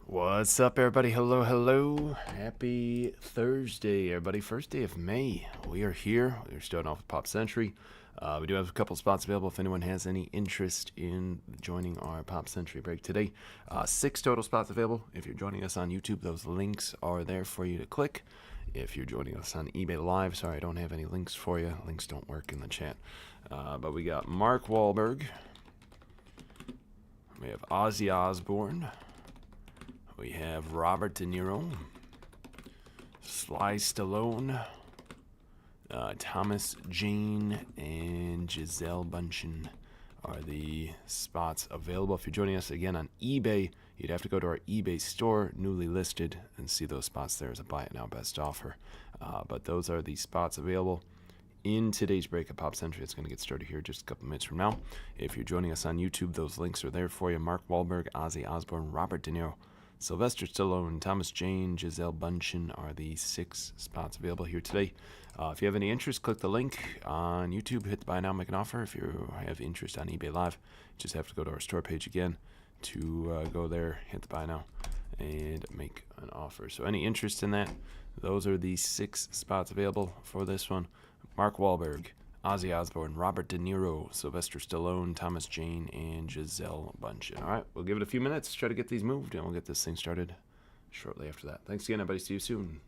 What's up, everybody? Hello, hello. Happy Thursday, everybody. First day of May. We are here. We're starting off with Pop Century. We do have a couple spots available if anyone has any interest in joining our Pop Century break today. 6 total spots available. If you're joining us on YouTube, those links are there for you to click. If you're joining us on eBay Live, sorry, I don't have any links for you. Links don't work in the chat. But we got Mark Wahlberg. We have Ozzy Osbourne. We have Robert De Niro, Sly Stallone, Thomas Jane, and Giselle Bundchen are the spots available. If you're joining us again on eBay, you'd have to go to our eBay store, newly listed, and see those spots there as a buy it now best offer. But those are the spots available in today's break of Pop Century. It's going to get started here just a couple minutes from now. If you're joining us on YouTube, those links are there for you. Mark Wahlberg, Ozzy Osbourne, Robert De Niro, Sylvester Stallone, Thomas Jane, Giselle Bundchen are the 6 spots available here today. If you have any interest, click the link on YouTube, hit the buy now, make an offer. If you have interest on eBay Live, just have to go to our store page again to go there, hit the buy now, and make an offer. So any interest in that, those are the 6 spots available for this one. Mark Wahlberg, Ozzy Osbourne, Robert De Niro, Sylvester Stallone, Thomas Jane, and Giselle Bundchen. All right, we'll give it a few minutes, try to get these moved, and we'll get this thing started shortly after that. Thanks again, everybody. See you soon.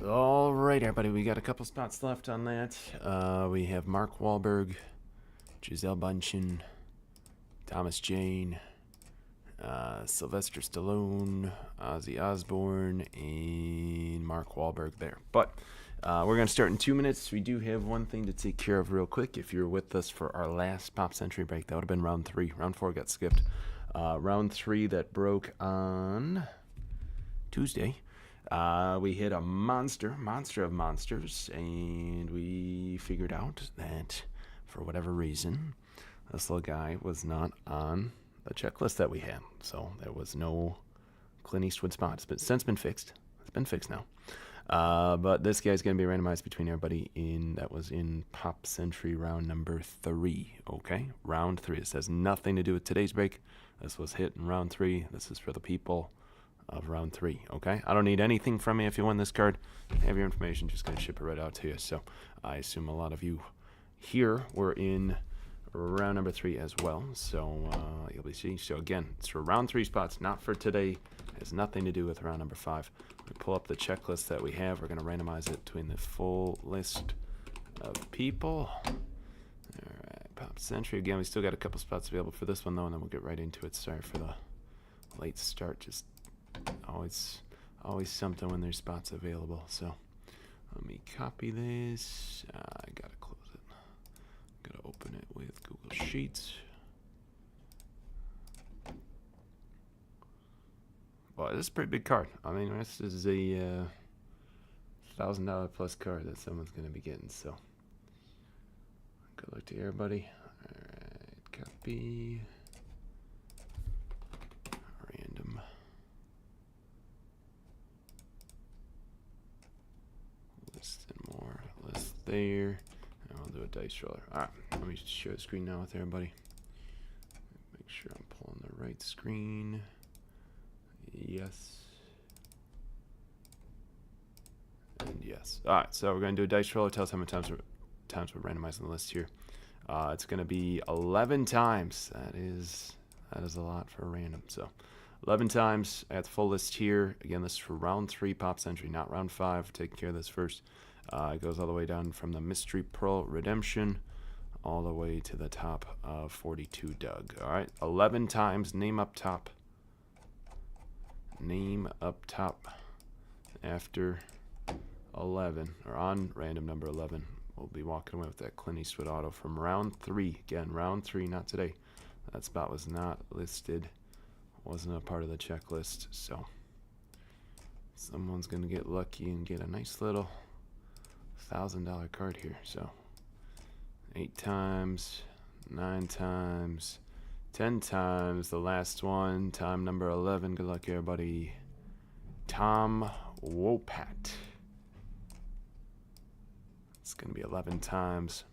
All right, everybody, we got a couple spots left on that. We have Mark Wahlberg, Gisele Bündchen, Thomas Jane, Sylvester Stallone, Ozzy Osbourne, and Mark Wahlberg there. But we're going to start in 2 minutes. We do have one thing to take care of real quick. If you're with us for our last Pop Century break, that would have been round 3. Round 4 got skipped. Round 3 that broke on Tuesday. We hit a monster of monsters, and we figured out that for whatever reason, this little guy was not on the checklist that we had. So there was no Clint Eastwood spot. It's since been fixed. It's been fixed now. But this guy's going to be randomized between everybody that was in Pop Century round number 3. Okay? Round 3. This has nothing to do with today's break. This was hit in round 3. This is for the people of round 3. Okay? I don't need anything from you if you win this card. Have your information. Just going to ship it right out to you. So I assume a lot of you here were in round number 3 as well. So you'll be seeing. So again, it's for round 3 spots, not for today. It has nothing to do with round number 5. We pull up the checklist that we have. We're going to randomize it between the full list of people. All right, Pop Century. Again, we still got a couple spots available for this one, though, and then we'll get right into it. Sorry for the late start. Just always something when there's spots available. So let me copy this. I got to close it. Got to open it with Google Sheets. Well, this is a pretty big card. I mean, this is a $1,000 plus card that someone's going to be getting. So, good luck to everybody. All right, copy. Random. List and more. List there. And I'll do a dice roller. All right, let me share the screen now with everybody. Make sure I'm pulling the right screen. Yes. And yes. All right, so we're going to do a dice roll. Tell us how many times we're randomizing the list here. It's going to be 11 times. That is a lot for a random. So 11 times at the full list here. Again, this is for round 3 Pop Century, not round 5. Taking care of this first. It goes all the way down from the Mystery Pearl Redemption all the way to the top of 42 Doug. All right, 11 times. Name up top. Name up top after 11, or on random number 11. We'll be walking away with that Clint Eastwood auto from round 3. Again, round 3, not today. That spot was not listed, wasn't a part of the checklist. So someone's going to get lucky and get a nice little $1,000 card here. So 8 times, 9 times, 10 times, the last one, time number 11. Good luck, everybody. Tom Wopat. It's going to be 11 times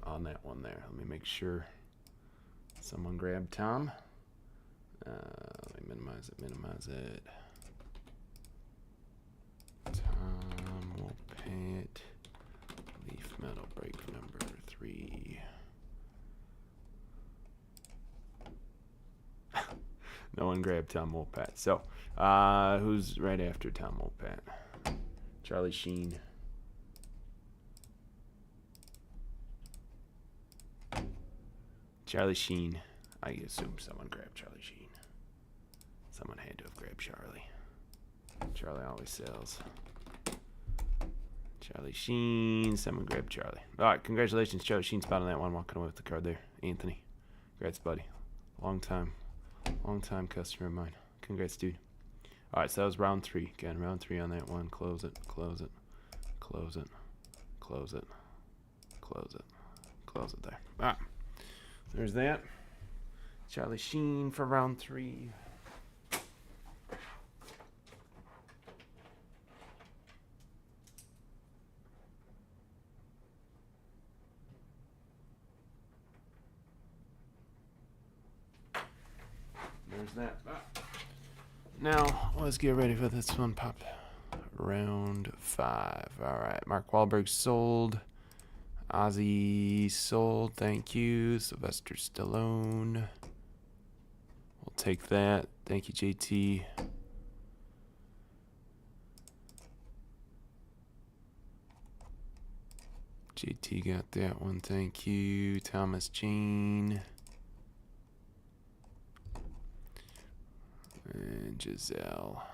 on that one there. Let me make sure someone grabbed Tom. Let me minimize it. Tom Wopat. Leaf metal break number 3. No one grabbed Tom Wopat. So, who's right after Tom Wopat? Charlie Sheen. Charlie Sheen. I assume someone grabbed Charlie Sheen. Someone had to have grabbed Charlie. Charlie always sells. Charlie Sheen. Someone grabbed Charlie. All right, congratulations, Charlie Sheen. Spot on that one. Walking away with the card there. Anthony. Congrats, buddy. Long time customer of mine. Congrats, dude. All right, so that was round 3. Again, round 3 on that one. Close it, close it, close it, close it, close it, close it there. All right, there's that. Charlie Sheen for round 3. There's that. Now, let's get ready for this one. Pop round 5. All right. Mark Wahlberg sold. Ozzy sold. Thank you. Sylvester Stallone. We'll take that. Thank you, JT. JT got that one. Thank you. Thomas Jane. And Giselle.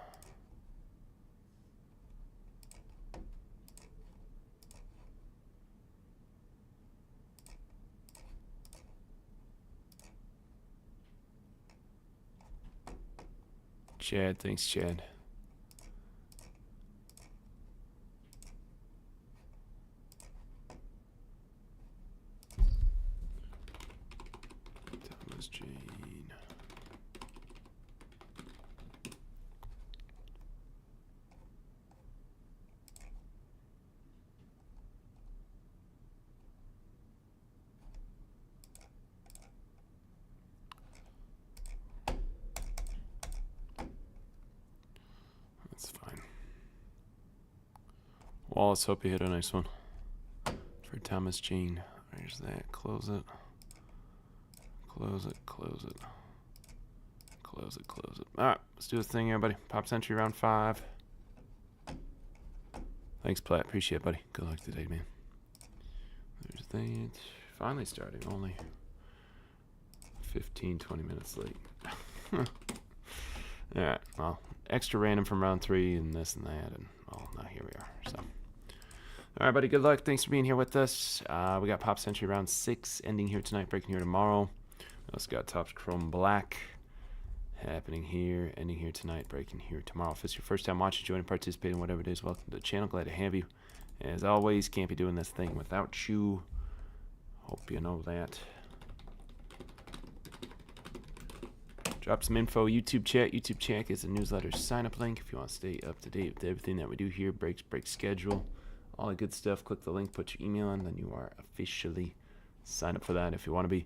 Chad, thanks, Chad. Thomas Jane. That's fine. Wallace, hope you hit a nice one. For Thomas Jane. There's that. Close it. Close it. Close it. Close it. Close it. Alright, let's do this thing, everybody. Pop Century round 5. Thanks, Platt. Appreciate it, buddy. Good luck today, man. There's that. Finally starting. Only 15, 20 minutes late. Alright, well, extra random from round 3 and this and that, and well, now here we are. So, alright, buddy, good luck. Thanks for being here with us. We got Pop Century round 6 ending here tonight, breaking here tomorrow. We also got Topps Chrome Black happening here, ending here tonight, breaking here tomorrow. If it's your first time watching, joining, participating, whatever it is, welcome to the channel. Glad to have you. As always, can't be doing this thing without you. Hope you know that. Drop some info, YouTube chat. YouTube chat is a newsletter sign-up link if you want to stay up to date with everything that we do here. Break schedule, all the good stuff. Click the link, put your email in, then you are officially signed up for that if you want to be.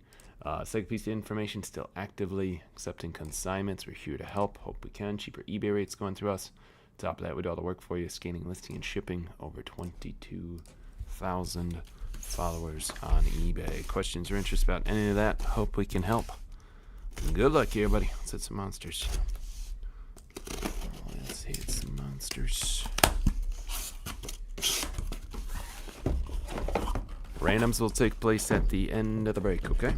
Second piece of information, still actively accepting consignments. We're here to help. Hope we can. Cheaper eBay rates going through us. Top of that, we do all the work for you. Scanning, listing, and shipping. Over 22,000 followers on eBay. Questions or interest about any of that? Hope we can help. Good luck here, buddy. Let's hit some monsters. Let's hit some monsters. Randoms will take place at the end of the break, okay?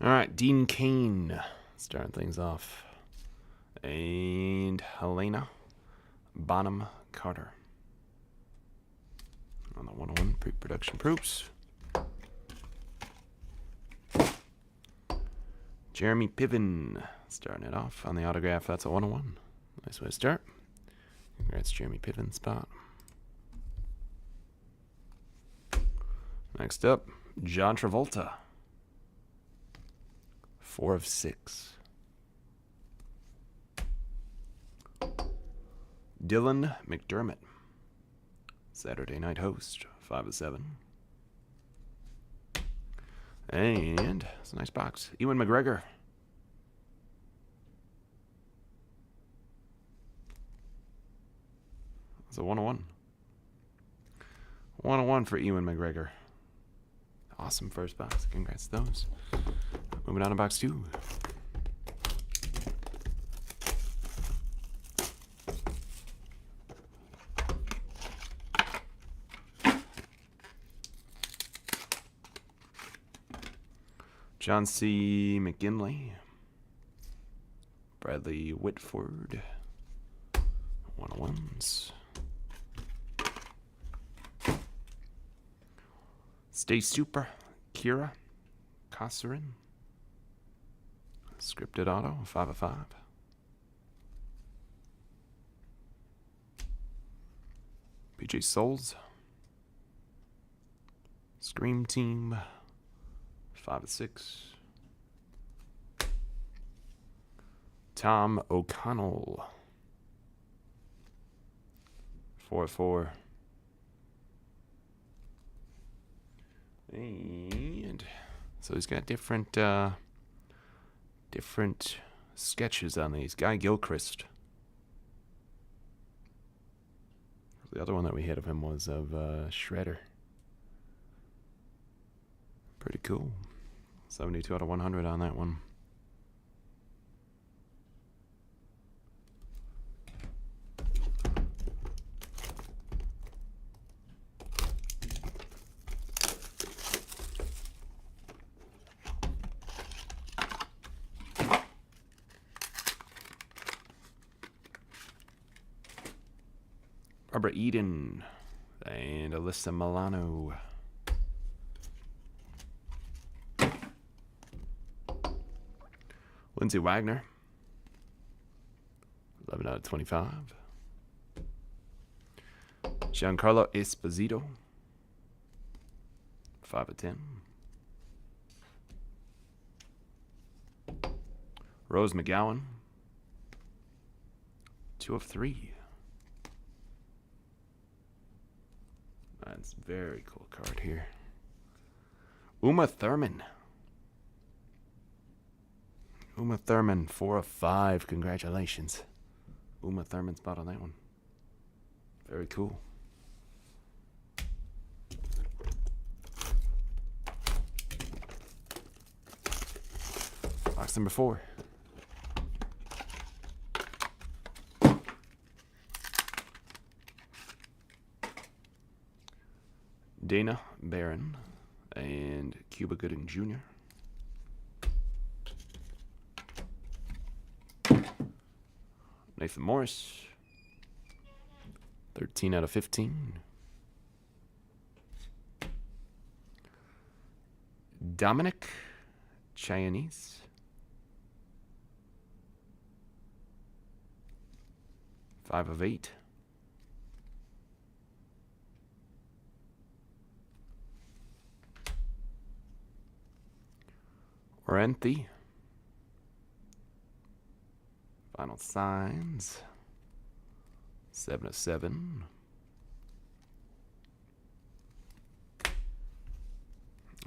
All right, Dean Kane starting things off. And Helena Bonham Carter. On the 101 pre-production proofs. Jeremy Piven starting it off on the autograph. That's a 101. Nice way to start. Congrats, Jeremy Piven spot. Next up, John Travolta. 4 of 6. Dylan McDermott. Saturday night host. 5 of 7. And it's a nice box. Ewan McGregor. It's a 101. 101 for Ewan McGregor. Awesome first box. Congrats to those. Moving on to box 2. John C. McGinley. Bradley Whitford. 101s. Stay Super. Kira Kosserin. Scripted auto. 5 of 5. PJ Souls. Scream Team. 5 of 6. Tom O'Connell. 4 of 4. And So he's got different different sketches on these. Guy Gilchrist. The other one that we hit of him was of Shredder. Pretty cool. 72 out of 100 on that one. Barbara Eden and Alyssa Milano. Lindsay Wagner, 11 out of 25. Giancarlo Esposito, 5 of 10. Rose McGowan, 2 of 3. That's a very cool card here. Uma Thurman. Uma Thurman, 4 of 5. Congratulations. Uma Thurman's spot on that one. Very cool. Box number 4. Dana Barron and Cuba Gooding Jr. Nathan Morris, 13 out of 15. Dominic Chinese, 5 of 8. Orenthy. Final Signs. 7 of 7.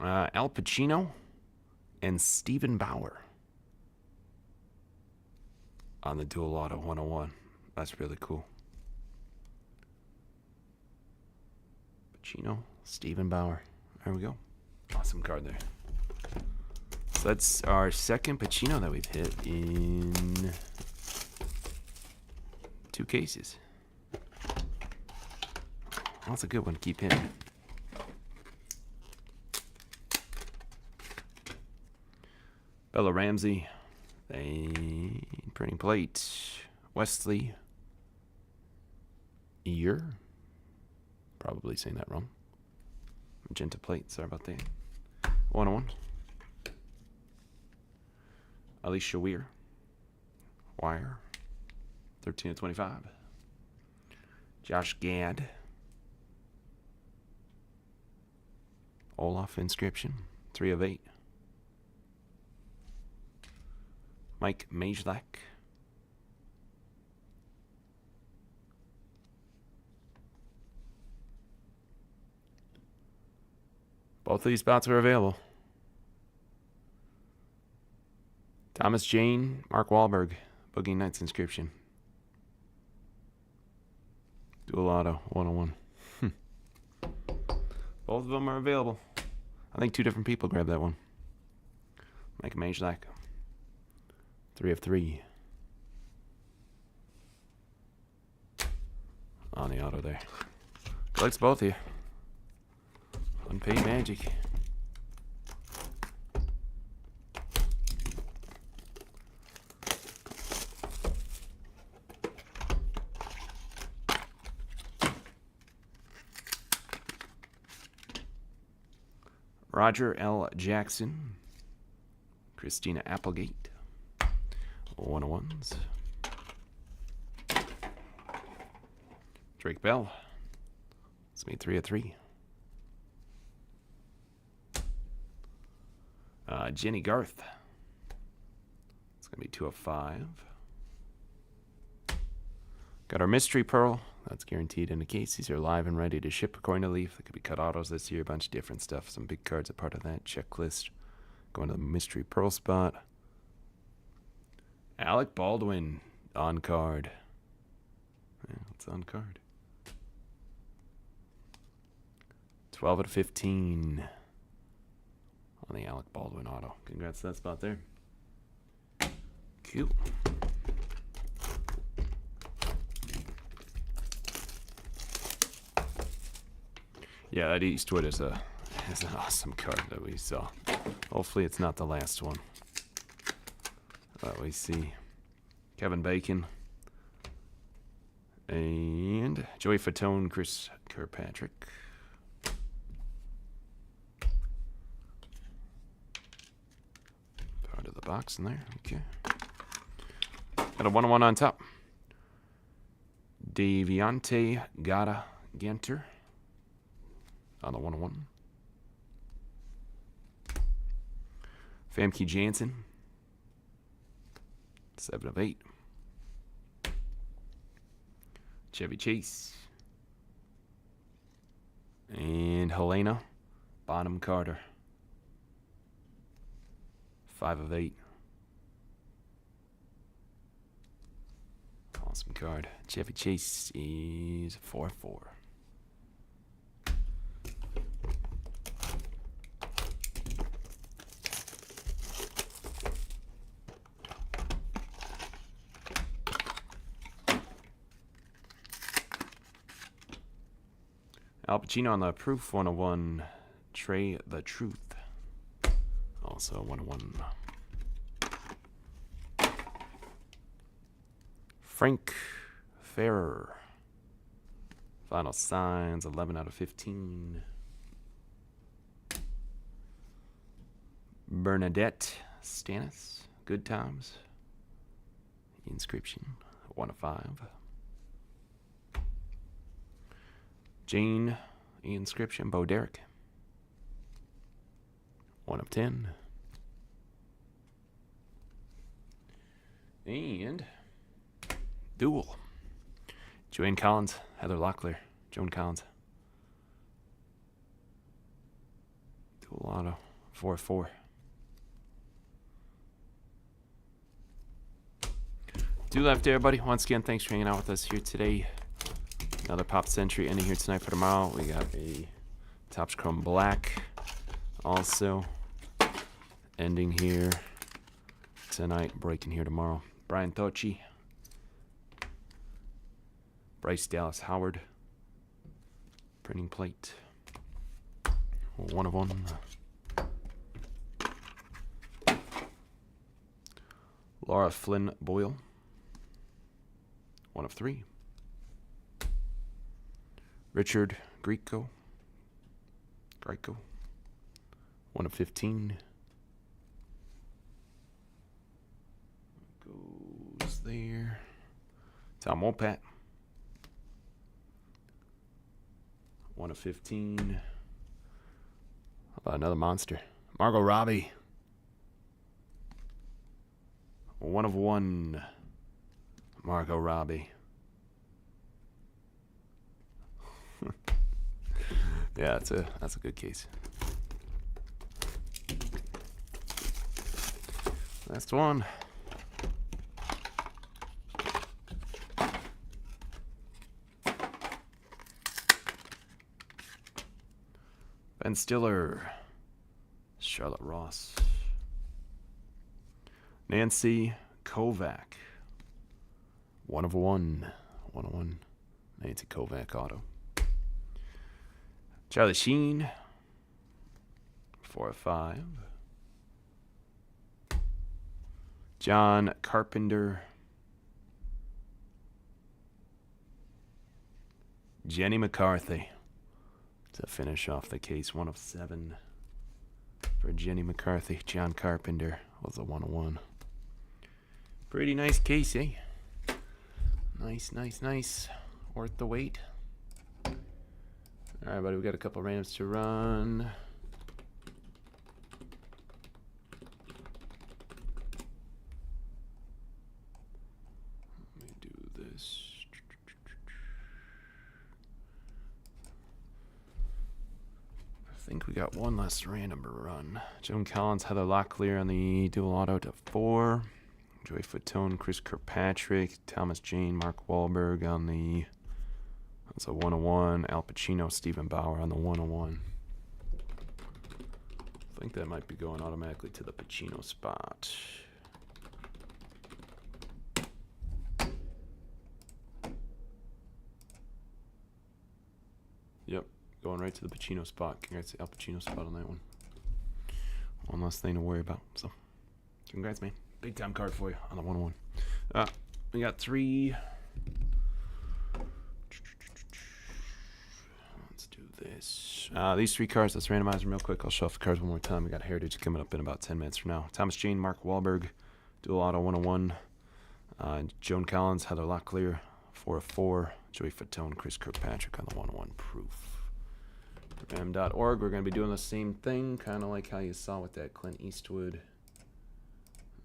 Al Pacino and Stephen Bauer on the Dual Auto 101. That's really cool. Pacino, Stephen Bauer. There we go. Awesome card there. So that's our second Pacino that we've hit in 2 cases. That's a good one to keep hitting. Bella Ramsey, a printing plate. Wesley Ear, probably saying that wrong. Magenta plate, sorry about that. 101. Alicia Weir, Wire, 13 of 25. Josh Gad, Olaf Inscription, 3 of 8. Mike Majlak, both of these spots are available. Thomas Jane, Mark Wahlberg, Boogie Nights Inscription. Dual Auto 101. Both of them are available. I think 2 different people grabbed that one. Mike Majlak, 3 of 3. On the auto there. Collects both of you. Unpaid magic. Roger L. Jackson, Christina Applegate, 101s. Drake Bell, it's made 3 of 3. Jenny Garth, it's going to be 2 of 5. Got our Mystery Pearl, that's guaranteed in the case. These are live and ready to ship according to Leaf. They could be cut autos this year, a bunch of different stuff. Some big cards are part of that checklist. Going to the mystery pearl spot. Alec Baldwin on card. Yeah, it's on card. 12 out of 15 on the Alec Baldwin auto. Congrats to that spot there. Cute. Yeah, that Eastwood is an awesome card that we saw. Hopefully it's not the last one. We see Kevin Bacon and Joey Fatone, Chris Kirkpatrick. Part of the box in there. Okay. Got a 1-1 on top. Deviante Gata Ganter on the 1-1. Famke Janssen, 7 of 8. Chevy Chase. And Helena Bonham Carter, 5 of 8. Awesome card. Chevy Chase is 4-4. Al Pacino on the proof 101. Trey the Truth. Also 101. Frank Ferrer. Final signs 11 out of 15. Bernadette Stannis. Good times. Inscription 1 of 5. Jane Inscription, Bo Derek, 1 of 10. And Duel. Joanne Collins, Heather Locklear, Joan Collins. Duel auto, 4-4. Do left, everybody. Once again, thanks for hanging out with us here today. Another Pop Century ending here tonight for tomorrow. We got a Topps Chrome Black also ending here tonight, breaking here tomorrow. Brian Tocci, Bryce Dallas Howard, printing plate, 1 of 1. Laura Flynn Boyle, 1 of 3. Richard Grieco, 1 of 15. Goes there. Tom Wopat, 1 of 15. How about another monster? Margot Robbie, 1 of 1. Margot Robbie. Yeah, that's a good case. Last one. Ben Stiller, Charlotte Ross, Nancy Kovac, 1 of 1, 101. Nancy Kovac auto. Charlie Sheen, 4 of 5. John Carpenter. Jenny McCarthy to finish off the case. 1 of 7 for Jenny McCarthy. John Carpenter was a 101. Pretty nice case, eh? Nice, nice, nice. Worth the wait. All right, buddy, we got a couple randoms to run. Let me do this. I think we got one last random run. Joan Collins, Heather Locklear on the dual auto to 4. Joey Fatone, Chris Kirkpatrick, Thomas Jane, Mark Wahlberg on the... That's a 101. Al Pacino, Stephen Bauer on the 101. I think that might be going automatically to the Pacino spot. Yep, going right to the Pacino spot. Congrats to Al Pacino spot on that one. One less thing to worry about. So, congrats, man. Big time card for you on the 101. We got 3. Let's do this. These 3 cards, let's randomize them real quick. I'll show off the cards one more time. We got Heritage coming up in about 10 minutes from now. Thomas Jane, Mark Wahlberg, dual auto 101. Joan Collins, Heather Locklear, 4 of 4. Joey Fatone, Chris Kirkpatrick on the 101 proof. For M.org, we're going to be doing the same thing, kind of like how you saw with that Clint Eastwood.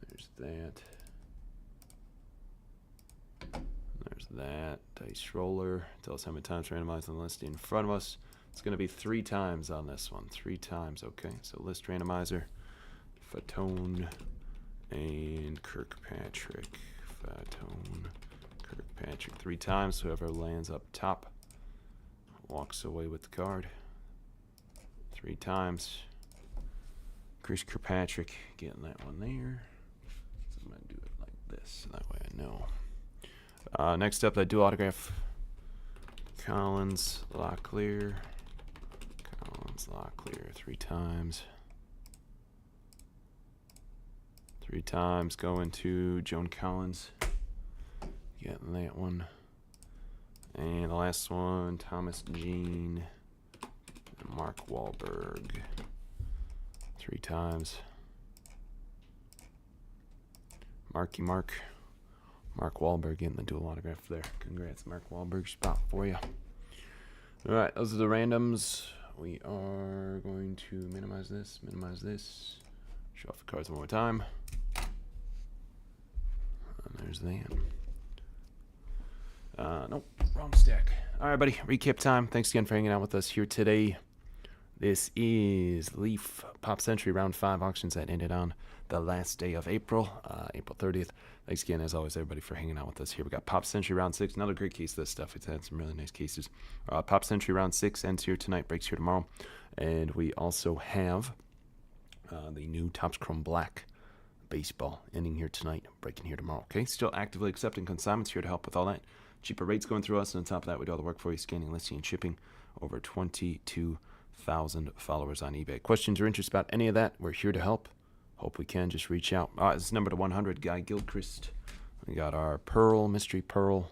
There's that. There's that. Dice roller. Tell us how many times randomized on the list in front of us. It's going to be 3 times on this one. 3 times, okay. So list randomizer, Fatone, and Kirkpatrick. Fatone, Kirkpatrick 3 times. Whoever lands up top walks away with the card. 3 times. Chris Kirkpatrick getting that one there. So I'm going to do it like this. So that way I know. Next up, I do autograph. Collins, Locklear. Collins, Locklear 3 times. 3 times going to Joan Collins. Getting that one. And the last one, Thomas Jane and Mark Wahlberg. 3 times. Marky Mark. Mark Wahlberg getting the dual autograph there. Congrats, Mark Wahlberg. Spot for you. All right, those are the randoms. We are going to minimize this, show off the cards one more time. And there's that. Nope, wrong stack. All right, buddy, recap time. Thanks again for hanging out with us here today. This is Leaf Pop Century Round 5 auctions that ended on the last day of April, April 30th. Thanks again, as always, everybody, for hanging out with us here. We got Pop Century Round 6, another great case of this stuff. It's had some really nice cases. Pop Century Round 6 ends here tonight, breaks here tomorrow. And we also have the new Topps Chrome Black baseball ending here tonight, breaking here tomorrow. Okay, still actively accepting consignments, here to help with all that. Cheaper rates going through us, and on top of that, we do all the work for you, scanning, listing, and shipping. Over 22,000 followers on eBay. Questions or interest about any of that, we're here to help. Hope we can. Just reach out. This is number to 100, Guy Gilchrist. We got our Pearl, Mystery Pearl,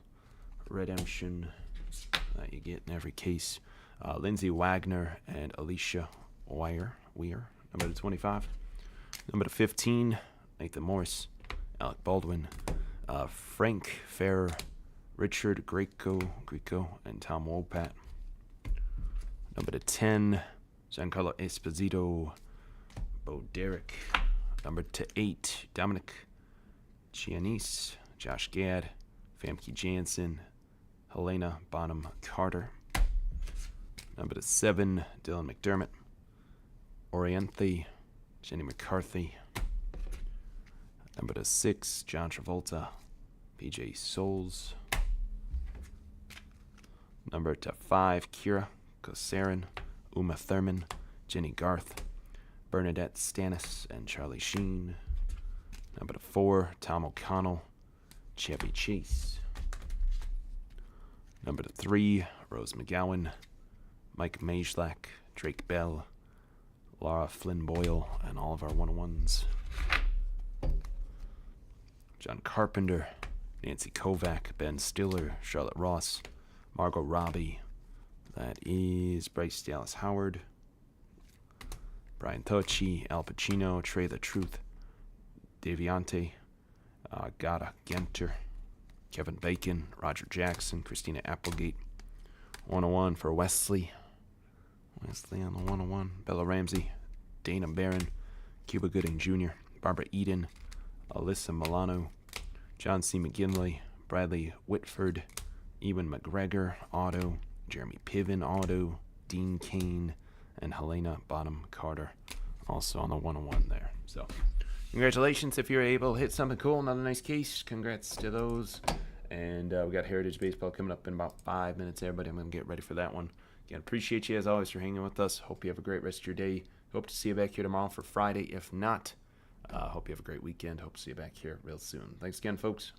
Redemption that you get in every case. Lindsay Wagner and Alicia Weir. Number to 25. Number to 15, Nathan Morris, Alec Baldwin, Frank Ferrer, Richard Greco, and Tom Wopat. Number to 10, Giancarlo Esposito, Bo Derek. Number to 8, Dominic Chianese, Josh Gad, Famke Janssen, Helena Bonham Carter. Number to 7, Dylan McDermott, Orienthe, Jenny McCarthy. Number to 6, John Travolta, PJ Souls. Number to 5, Kira Kosarin, Uma Thurman, Jenny Garth, Bernadette Stannis, and Charlie Sheen. Number to 4, Tom O'Connell, Chevy Chase. Number to 3, Rose McGowan, Mike Majlak, Drake Bell, Laura Flynn Boyle, and all of our 101s. John Carpenter, Nancy Kovac, Ben Stiller, Charlotte Ross, Margot Robbie. That is Bryce Dallas Howard, Brian Tochi, Al Pacino, Trey the Truth, Deviante, Gata Genter, Kevin Bacon, Roger Jackson, Christina Applegate. 101 for Wesley. Wesley on the 101. Bella Ramsey, Dana Barron, Cuba Gooding Jr., Barbara Eden, Alyssa Milano, John C. McGinley, Bradley Whitford, Ewan McGregor, Auto, Jeremy Piven, Auto, Dean Kane, and Helena Bottom Carter also on the 101 there. So congratulations if you're able to hit something cool. Another nice case. Congrats to those. And we got Heritage Baseball coming up in about 5 minutes, everybody. I'm going to get ready for that one. Again, appreciate you as always for hanging with us. Hope you have a great rest of your day. Hope to see you back here tomorrow for Friday. If not, hope you have a great weekend. Hope to see you back here real soon. Thanks again, folks.